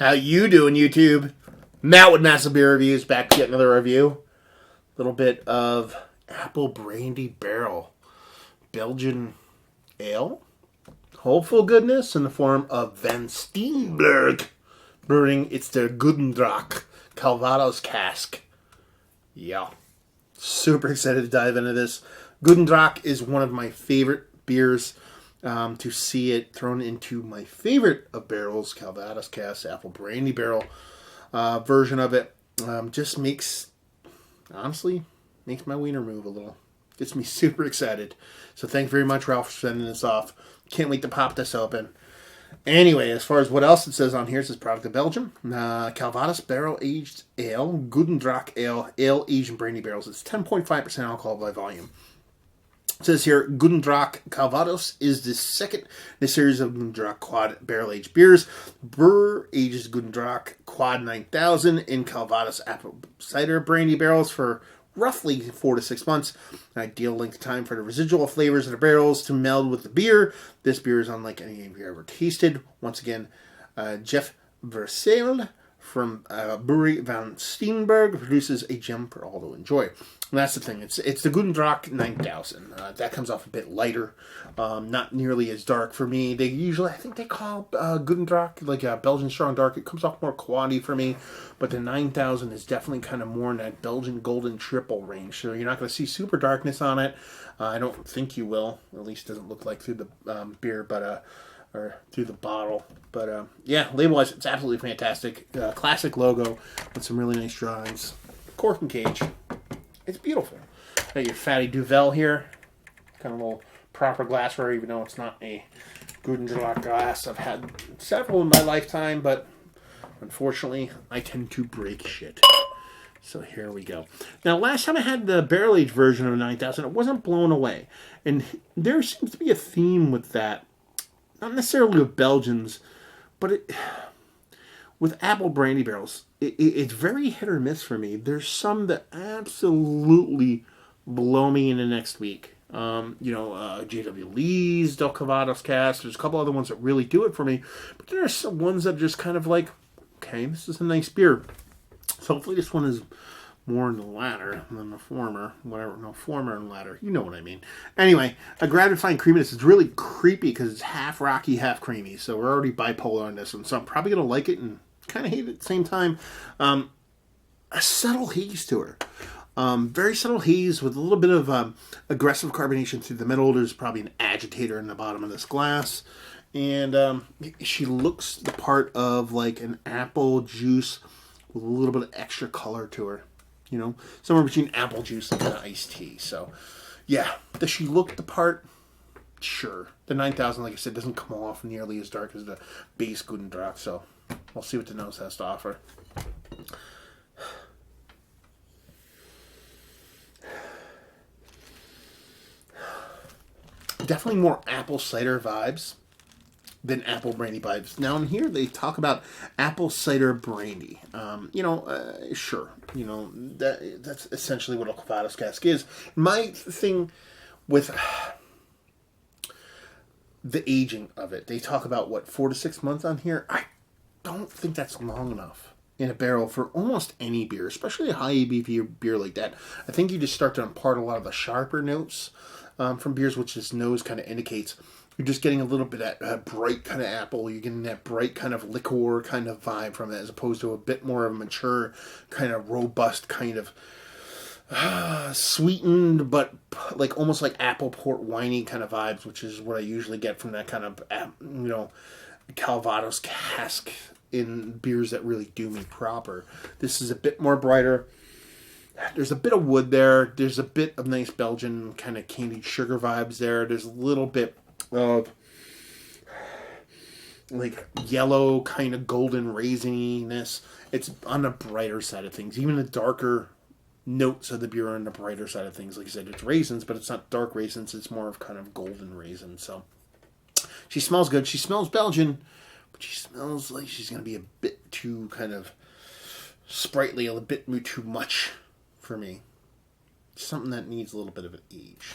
How you doing, YouTube? Matt with Massive Beer Reviews, back to get another review. A little bit of Apple Brandy Barrel Belgian Ale. Hopeful goodness in the form of Van Steenberge brewing. It's their Gulden Draak Calvados cask. Yeah. Super excited to dive into this. Gulden Draak is one of my favorite beers. To see it thrown into my favorite of barrels, Calvados cask, Apple Brandy Barrel version of it, just honestly, makes my wiener move a little. Gets me super excited. So thank you very much, Ralph, for sending this off. Can't wait to pop this open. Anyway, as far as what else it says on here, it says product of Belgium. Calvados Barrel Aged Ale, Gulden Draak Ale aged in brandy barrels. It's 10.5% alcohol by volume. It says here, Gulden Draak Calvados is the second in a series of Gulden Draak Quad barrel-aged beers. Brewer ages Gulden Draak Quad 9000 in Calvados apple cider brandy barrels for roughly 4 to 6 months. An ideal length of time for the residual flavors of the barrels to meld with the beer. This beer is unlike any you've ever tasted. Once again, Jeff Barrled from brewery Van Steenberge produces a gem for all to enjoy. And that's the thing. It's the Gulden Draak 9000. That comes off a bit lighter, not nearly as dark for me. They usually, I think they call Gulden Draak like a Belgian strong dark. It comes off more quality for me, but the 9000 is definitely kind of more in that Belgian golden triple range. So you're not going to see super darkness on it. I don't think you will. At least doesn't look like through the beer, but or through the bottle. But yeah, label-wise, it's absolutely fantastic. Classic logo with some really nice drawings. Cork and cage. It's beautiful. Got your fatty Duvel here. Kind of a little proper glassware, even though it's not a Gulden Draak glass. I've had several in my lifetime, but unfortunately, I tend to break shit. So here we go. Now, last time I had the barrel-aged version of 9000, it wasn't blown away. And there seems to be a theme with that. Not necessarily with Belgians, but with apple brandy barrels, it's very hit or miss for me. There's some that absolutely blow me in the next week. J.W. Lee's Del Calvados cask. There's a couple other ones that really do it for me. But there are some ones that are just kind of like, okay, this is a nice beer. So hopefully this one is more in the latter than the former. Whatever, no, former and latter. You know what I mean. Anyway, a gratifying creaminess is really creepy because it's half rocky, half creamy. So we're already bipolar on this one. So I'm probably going to like it and kind of hate it at the same time. A subtle haze to her. Very subtle haze with a little bit of aggressive carbonation through the middle. There's probably an agitator in the bottom of this glass. And she looks the part of like an apple juice with a little bit of extra color to her. You know, somewhere between apple juice and iced tea. So, yeah. Does she look the part? Sure. The 9000, like I said, doesn't come off nearly as dark as the base Gulden Draak. So, we'll see what the nose has to offer. Definitely more apple cider vibes than apple brandy vibes. Now in here they talk about apple cider brandy. Sure. That's essentially what a Calvados cask is. My thing with the aging of it, they talk about 4 to 6 months on here. I don't think that's long enough in a barrel for almost any beer, especially a high ABV beer like that. I think you just start to impart a lot of the sharper notes from beers, which this nose kind of indicates. You're just getting a little bit of that bright kind of apple. You're getting that bright kind of liqueur kind of vibe from it, as opposed to a bit more of a mature, kind of robust, kind of sweetened, but like almost like apple port winey kind of vibes, which is what I usually get from that kind of, Calvados cask in beers that really do me proper. This is a bit more brighter. There's a bit of wood there. There's a bit of nice Belgian kind of candied sugar vibes there. There's a little bit of like yellow kind of golden raisiness. It's on the brighter side of things. Even the darker notes of the beer are on the brighter side of things. Like I said, it's raisins, but it's not dark raisins. It's more of kind of golden raisins. So she smells good. She smells Belgian, but she smells like she's going to be a bit too kind of sprightly, a bit too much for me. Something that needs a little bit of an age.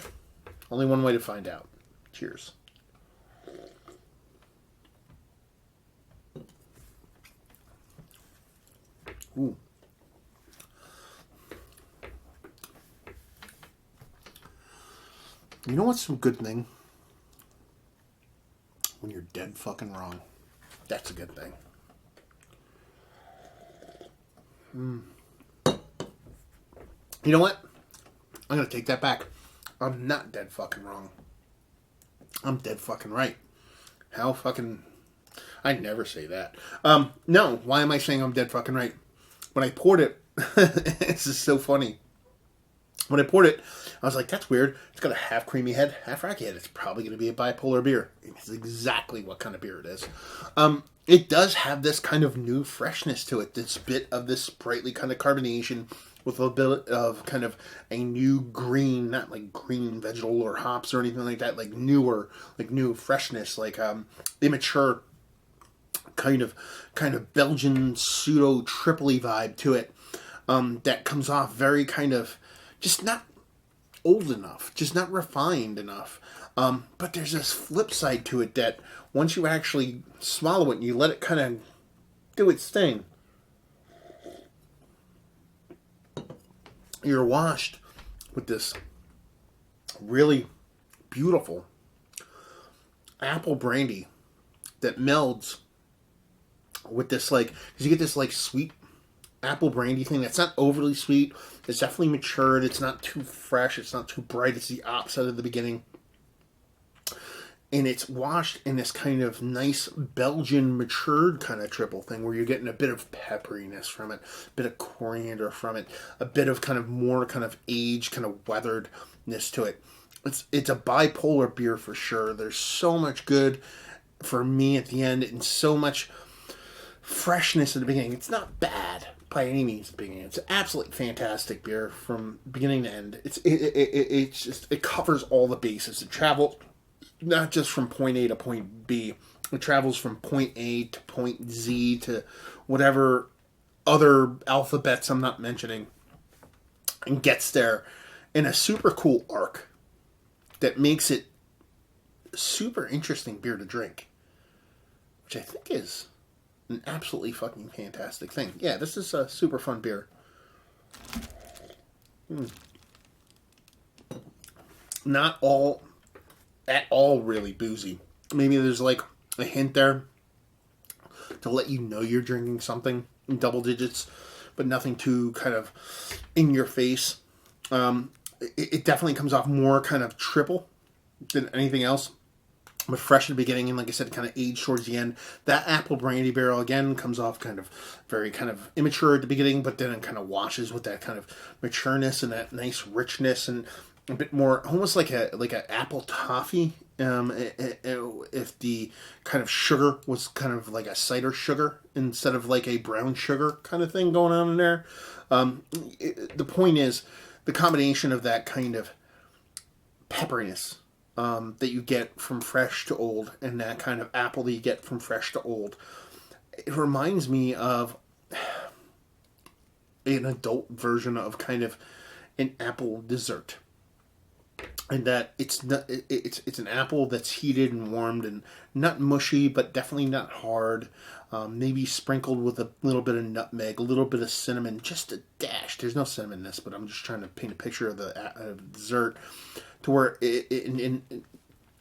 Only one way to find out. Cheers. Ooh. You know what's some good thing? When you're dead fucking wrong. That's a good thing. You know what? I'm going to take that back. I'm not dead fucking wrong. I'm dead fucking right. How fucking... I never say that. No, why am I saying I'm dead fucking right? When I poured it... This is so funny. When I poured it, I was like, that's weird. It's got a half creamy head, half rocky head. It's probably going to be a bipolar beer. It's exactly what kind of beer it is. It does have this kind of new freshness to it. This bit of this sprightly kind of carbonation with a bit of kind of a new green, not like green vegetable or hops or anything like that, like newer, like new freshness, like immature kind of Belgian pseudo Tripoli vibe to it. That comes off very kind of just not old enough, just not refined enough. But there's this flip side to it that once you actually swallow it and you let it kind of do its thing, you're washed with this really beautiful apple brandy that melds with this, like, because you get this like sweet apple brandy thing that's not overly sweet. It's definitely matured. It's not too fresh. It's not too bright. It's the opposite of the beginning. And it's washed in this kind of nice Belgian matured kind of triple thing where you're getting a bit of pepperiness from it, a bit of coriander from it, a bit of kind of more kind of aged, kind of weatheredness to it. It's a bipolar beer for sure. There's so much good for me at the end and so much freshness at the beginning. It's not bad by any means at the beginning. It's an absolutely fantastic beer from beginning to end. It covers all the bases. It travels not just from point A to point B. It travels from point A to point Z to whatever other alphabets I'm not mentioning and gets there in a super cool arc that makes it a super interesting beer to drink, which I think is an absolutely fucking fantastic thing. Yeah, this is a super fun beer. Not all at all really boozy. Maybe there's like a hint there to let you know you're drinking something in double digits, but nothing too kind of in your face. It definitely comes off more kind of triple than anything else. But fresh at the beginning, and like I said, kind of aged towards the end. That apple brandy barrel again comes off kind of very kind of immature at the beginning, but then it kind of washes with that kind of matureness and that nice richness and a bit more, almost like a apple toffee. If the kind of sugar was kind of like a cider sugar instead of like a brown sugar kind of thing going on in there. The point is the combination of that kind of pepperiness that you get from fresh to old, and that kind of apple that you get from fresh to old. It reminds me of an adult version of kind of an apple dessert. And that it's an apple that's heated and warmed and not mushy, but definitely not hard. Maybe sprinkled with a little bit of nutmeg, a little bit of cinnamon, just a dash. There's no cinnamon in this, but I'm just trying to paint a picture of the dessert to where it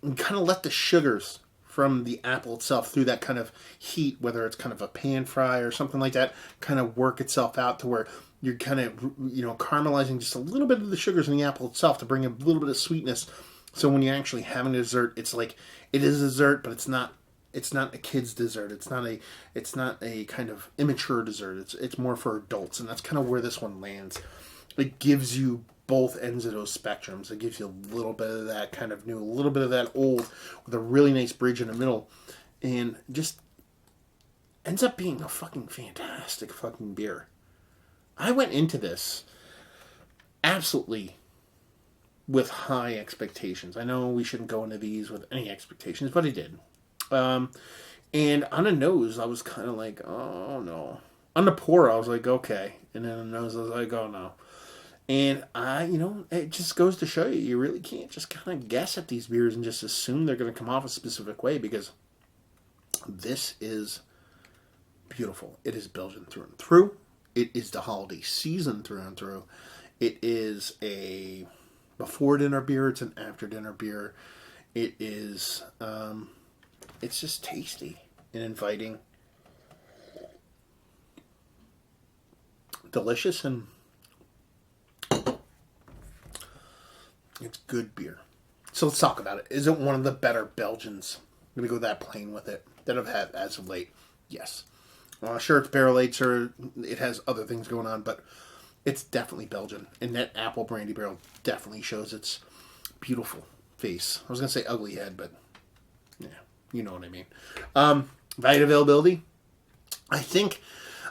kind of let the sugars from the apple itself through that kind of heat, whether it's kind of a pan fry or something like that, kind of work itself out to where you're kind of, caramelizing just a little bit of the sugars in the apple itself to bring a little bit of sweetness. So when you're actually having a dessert, it's like, it is a dessert, but it's not a kid's dessert. It's not a kind of immature dessert. It's more for adults. And that's kind of where this one lands. It gives you both ends of those spectrums. It gives you a little bit of that kind of new, a little bit of that old with a really nice bridge in the middle. And just ends up being a fucking fantastic fucking beer. I went into this absolutely with high expectations. I know we shouldn't go into these with any expectations, but I did. And on the nose, I was kind of like, oh no. On the pour, I was like, okay. And then on the nose, I was like, oh no. And it just goes to show you really can't just kind of guess at these beers and just assume they're going to come off a specific way, because this is beautiful. It is Belgian through and through. It is the holiday season through and through. It is a before dinner beer. It's an after dinner beer. It is, it's just tasty and inviting. Delicious, and it's good beer. So let's talk about it. Is it one of the better Belgians? I'm going to go that plain with it that I've had as of late. Yes. Sure, it's barrel-aged, sure, it has other things going on, but it's definitely Belgian. And that apple brandy barrel definitely shows its beautiful face. I was going to say ugly head, but yeah, you know what I mean. Value availability. I think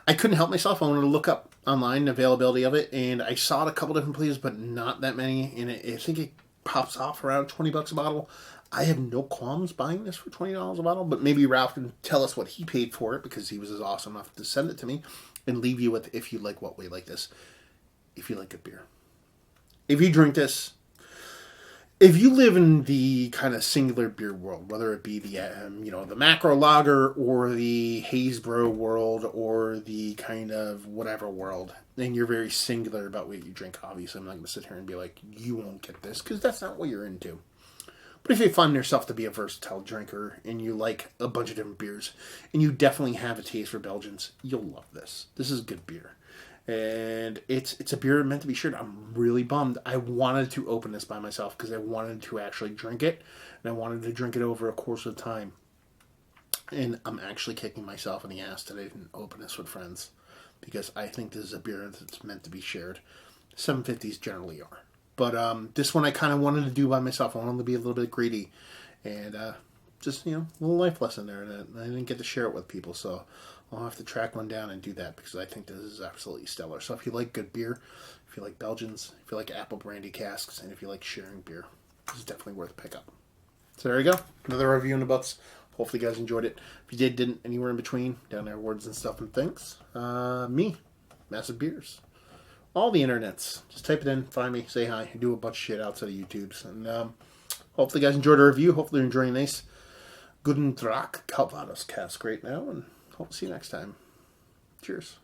I couldn't help myself. I wanted to look up online the availability of it, and I saw it a couple different places, but not that many. And I think it pops off around $20 a bottle. I have no qualms buying this for $20 a bottle, but maybe Ralph can tell us what he paid for it, because he was as awesome enough to send it to me, and leave you with, if you like what we like this, if you like good beer. If you drink this, if you live in the kind of singular beer world, whether it be the the macro lager or the Haze-Bro world or the kind of whatever world, then you're very singular about what you drink. Obviously, I'm not going to sit here and be like, you won't get this, because that's not what you're into. But if you find yourself to be a versatile drinker and you like a bunch of different beers and you definitely have a taste for Belgians, you'll love this. This is good beer. And it's a beer meant to be shared. I'm really bummed. I wanted to open this by myself because I wanted to actually drink it. And I wanted to drink it over a course of time. And I'm actually kicking myself in the ass that I didn't open this with friends, because I think this is a beer that's meant to be shared. 750s generally are. But this one I kind of wanted to do by myself. I wanted to be a little bit greedy. And just, a little life lesson there. And I didn't get to share it with people. So I'll have to track one down and do that, because I think this is absolutely stellar. So if you like good beer, if you like Belgians, if you like apple brandy casks, and if you like sharing beer, this is definitely worth a pickup. So there you go. Another review in the books. Hopefully you guys enjoyed it. If you did, didn't, anywhere in between, down there, words and stuff and things. Me, Massive Beers. All the internets. Just type it in, find me, say hi. I do a bunch of shit outside of YouTube's. And hopefully you guys enjoyed our review. Hopefully you're enjoying this Gulden Draak Calvados cask right now. And hope to see you next time. Cheers.